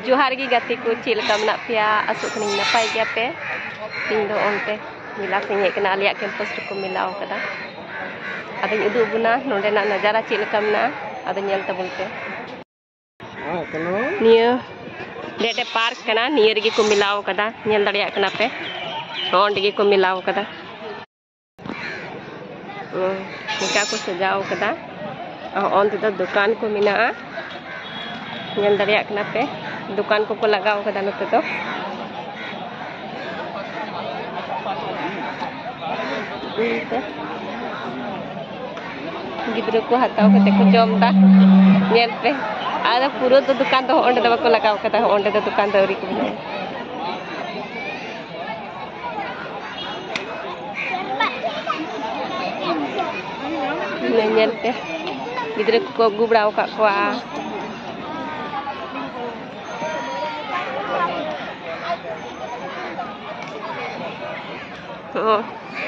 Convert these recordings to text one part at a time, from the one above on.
जोहार गी गाते को चिलका मना पिया आसो खनी नपाय गया पे तीन दो ओनते मिला से हेकना आलिया कैंपस को मिलाव कदा आदो उदु बुना नोडेना नजारा चिलका मना आदो नेल तबुन पे निया डेटे पार्क कना नियर गी को मिलाव कदा नेल दड़िया कना पे ओंड गी को मिलाव कदा निका को सजाव कदा ओंते तो दुकान को मिना नेल दड़िया कना पे दुकान को लगाव कदा नते तो गिद्रो को हताव कते को जम दा नेल पे आदा पूरा तो दुकान तो ओंडे दबा को लगाव कदा ओंडे तो दुकान दौरी को नेल पे गिद्रो को गुबड़ाव का कोआ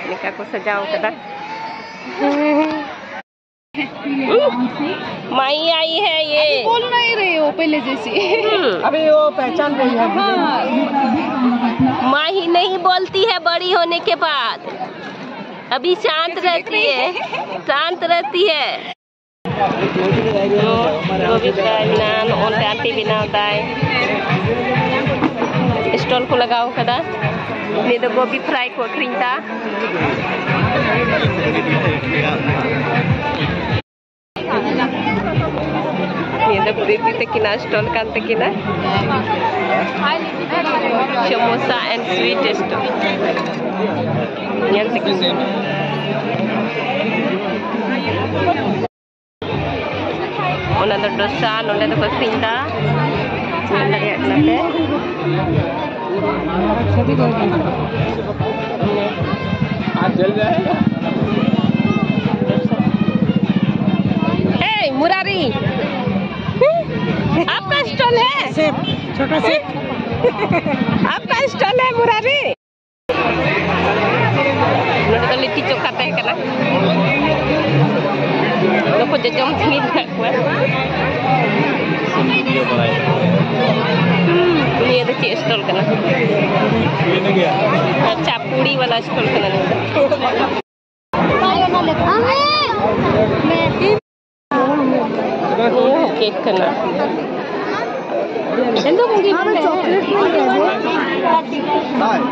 निका को सजाओ कदा माई आई है ये बोल नहीं रही हो पहले जैसी अभी वो पहचान गई है। माँ ही नहीं बोलती है बड़ी होने के बाद अभी शांत रहती है शांत रहती है आंटी बिना स्टॉल को लगाओ कदा ini do gobi fry ko krinta ini do baby tekina stall kan tekina samosa and sweet stall yang tekina ona do dosa nonde do krinta nonde ya nate Murari आपका स्टॉल है सेब छोटा सेब आपका स्टॉल है मुरारी तो लिट्टी चोखा तय करना लोग को जजम थी ये देखिए स्टॉल करना अच्छा पूरी वाला स्टॉल करना केक करना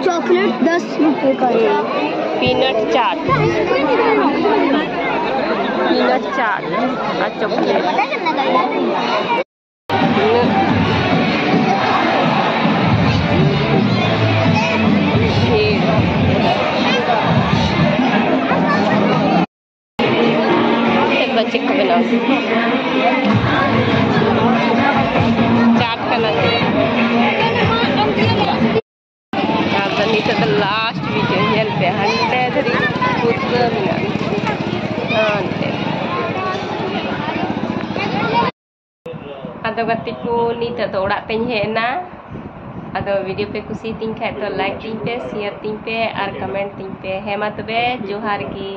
चॉकलेट 10 रुपए का पीनट चाट और चॉकलेट बच्चे को बनाओ चाट करना नीचे तो लास्ट वीडियो हेल पे हंटे धरी पुत्र मिना आदो गति को नीचे तो उड़ा तें हेना आदो वीडियो पे कुसी तीन खाए तो लाइक तीन पे शेयर तीन पे और कमेंट तीन पे हेमा तबे जोहार की।